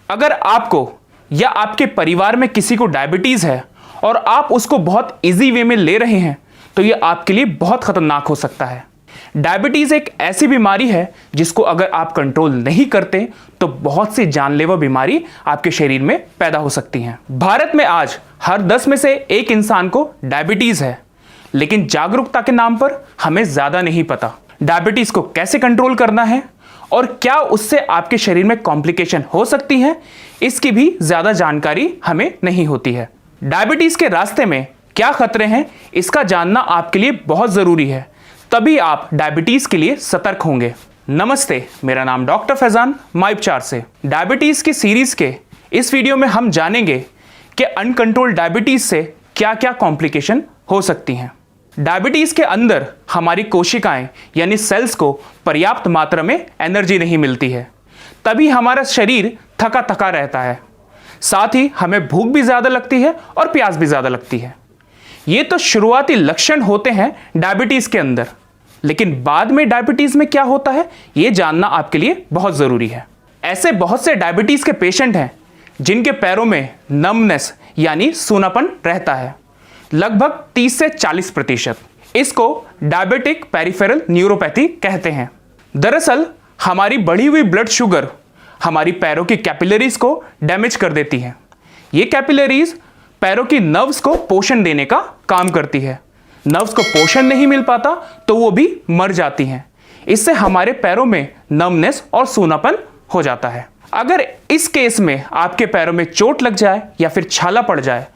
अगर आपको या आपके परिवार में किसी को डायबिटीज़ है और आप उसको बहुत इजी वे में ले रहे हैं तो ये आपके लिए बहुत खतरनाक हो सकता है। डायबिटीज़ एक ऐसी बीमारी है जिसको अगर आप कंट्रोल नहीं करते तो बहुत सी जानलेवा बीमारी आपके शरीर में पैदा हो सकती हैं। भारत में आज हर 10 में से 1 इंसान को डायबिटीज़ है, लेकिन जागरूकता के नाम पर हमें ज़्यादा नहीं पता डायबिटीज़ को कैसे कंट्रोल करना है और क्या उससे आपके शरीर में कॉम्प्लिकेशन हो सकती हैं, इसकी भी ज़्यादा जानकारी हमें नहीं होती है। डायबिटीज़ के रास्ते में क्या खतरे हैं, इसका जानना आपके लिए बहुत ज़रूरी है, तभी आप डायबिटीज़ के लिए सतर्क होंगे। नमस्ते, मेरा नाम डॉक्टर फैजान माइपचार से। डायबिटीज़ की सीरीज़ के इस वीडियो में हम जानेंगे कि अनकंट्रोल्ड डायबिटीज़ से क्या क्या कॉम्प्लिकेशन हो सकती हैं। डायबिटीज़ के अंदर हमारी कोशिकाएं यानी सेल्स को पर्याप्त मात्रा में एनर्जी नहीं मिलती है, तभी हमारा शरीर थका थका रहता है। साथ ही हमें भूख भी ज़्यादा लगती है और प्यास भी ज़्यादा लगती है। ये तो शुरुआती लक्षण होते हैं डायबिटीज़ के अंदर, लेकिन बाद में डायबिटीज़ में क्या होता है ये जानना आपके लिए बहुत ज़रूरी है। ऐसे बहुत से डायबिटीज़ के पेशेंट हैं जिनके पैरों में नमनेस यानी सूनापन रहता है, लगभग 30 से 40%। इसको डायबिटिक पेरिफेरल न्यूरोपैथी कहते हैं। दरअसल हमारी बढ़ी हुई ब्लड शुगर हमारी पैरों की कैपिलरीज को डैमेज कर देती है। ये कैपिलरीज पैरों की नर्व्स को पोषण देने का काम करती है। नर्व्स को पोषण नहीं मिल पाता तो वो भी मर जाती हैं। इससे हमारे पैरों में नमनेस और सूनापन हो जाता है। अगर इस केस में आपके पैरों में चोट लग जाए या फिर छाला पड़ जाए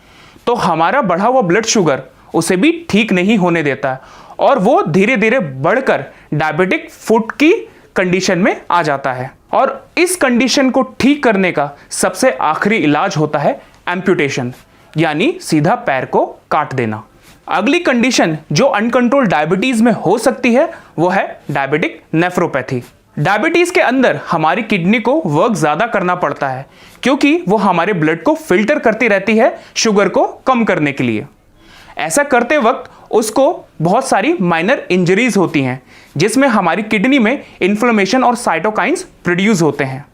तो हमारा बढ़ा हुआ ब्लड शुगर उसे भी ठीक नहीं होने देता है और वो धीरे धीरे बढ़कर डायबिटिक फुट की कंडीशन में आ जाता है। और इस कंडीशन को ठीक करने का सबसे आखिरी इलाज होता है एम्पुटेशन, यानी सीधा पैर को काट देना। अगली कंडीशन जो अनकंट्रोल्ड डायबिटीज़ में हो सकती है वो है डायबिटिक नेफ्रोपैथी। डायबिटीज़ के अंदर हमारी किडनी को वर्क ज़्यादा करना पड़ता है क्योंकि वो हमारे ब्लड को फिल्टर करती रहती है शुगर को कम करने के लिए। ऐसा करते वक्त उसको बहुत सारी माइनर इंजरीज होती हैं जिसमें हमारी किडनी में इन्फ्लेमेशन और साइटोकाइंस प्रोड्यूस होते हैं।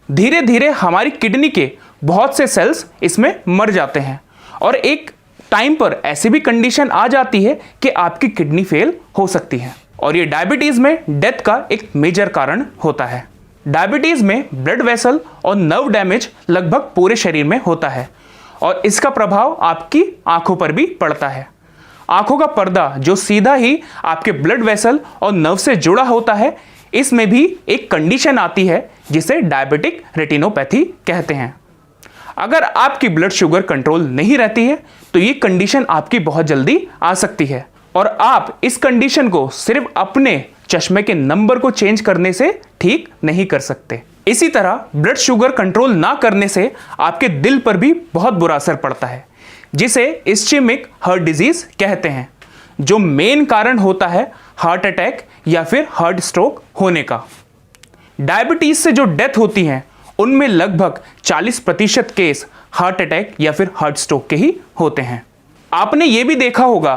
धीरे धीरे हमारी किडनी के बहुत से सेल्स इसमें मर जाते हैं और एक टाइम पर ऐसी भी कंडीशन आ जाती है कि आपकी किडनी फेल हो सकती है और ये डायबिटीज़ में डेथ का एक मेजर कारण होता है। डायबिटीज़ में ब्लड वेसल और नर्व डैमेज लगभग पूरे शरीर में होता है और इसका प्रभाव आपकी आंखों पर भी पड़ता है। आंखों का पर्दा जो सीधा ही आपके ब्लड वेसल और नर्व से जुड़ा होता है, इसमें भी एक कंडीशन आती है जिसे डायबिटिक रेटिनोपैथी कहते हैं। अगर आपकी ब्लड शुगर कंट्रोल नहीं रहती है तो ये कंडीशन आपकी बहुत जल्दी आ सकती है और आप इस कंडीशन को सिर्फ अपने चश्मे के नंबर को चेंज करने से ठीक नहीं कर सकते। इसी तरह ब्लड शुगर कंट्रोल ना करने से आपके दिल पर भी बहुत बुरा असर पड़ता है, जिसे इस्चेमिक हार्ट डिजीज कहते हैं, जो मेन कारण होता है हार्ट अटैक या फिर हार्ट स्ट्रोक होने का। डायबिटीज से जो डेथ होती हैं उनमें लगभग 40% केस हार्ट अटैक या फिर हार्ट स्ट्रोक के ही होते हैं। आपने ये भी देखा होगा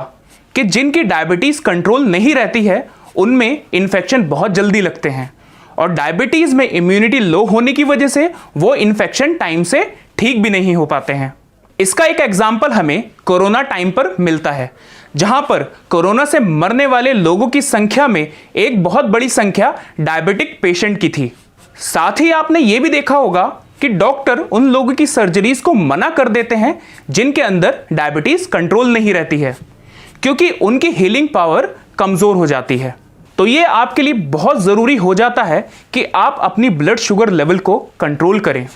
कि जिनकी डायबिटीज कंट्रोल नहीं रहती है उनमें इन्फेक्शन बहुत जल्दी लगते हैं और डायबिटीज में इम्यूनिटी लो होने की वजह से वो इन्फेक्शन टाइम से ठीक भी नहीं हो पाते हैं। इसका एक एग्जाम्पल हमें कोरोना टाइम पर मिलता है, जहां पर कोरोना से मरने वाले लोगों की संख्या में एक बहुत बड़ी संख्या डायबिटिक पेशेंट की थी। साथ ही आपने ये भी देखा होगा कि डॉक्टर उन लोगों की सर्जरीज को मना कर देते हैं जिनके अंदर डायबिटीज कंट्रोल नहीं रहती है, क्योंकि उनकी हीलिंग पावर कमजोर हो जाती है। तो ये आपके लिए बहुत ज़रूरी हो जाता है कि आप अपनी ब्लड शुगर लेवल को कंट्रोल करें।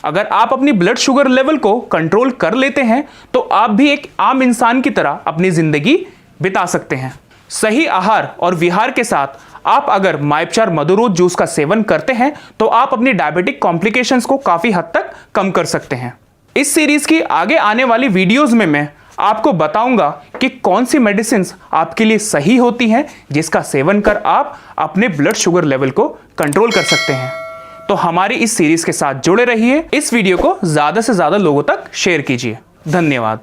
अगर आप अपनी ब्लड शुगर लेवल को कंट्रोल कर लेते हैं तो आप भी एक आम इंसान की तरह अपनी ज़िंदगी बिता सकते हैं। सही आहार और विहार के साथ आप अगर माइपचार मधुरोध जूस का सेवन करते हैं तो आप अपनी डायबिटिक कॉम्प्लिकेशंस को काफ़ी हद तक कम कर सकते हैं। इस सीरीज़ की आगे आने वाली वीडियोज़ में मैं आपको बताऊंगा कि कौन सी मेडिसिन्स आपके लिए सही होती हैं जिसका सेवन कर आप अपने ब्लड शुगर लेवल को कंट्रोल कर सकते हैं। तो हमारी इस सीरीज के साथ जुड़े रहिए। इस वीडियो को ज़्यादा से ज़्यादा लोगों तक शेयर कीजिए। धन्यवाद।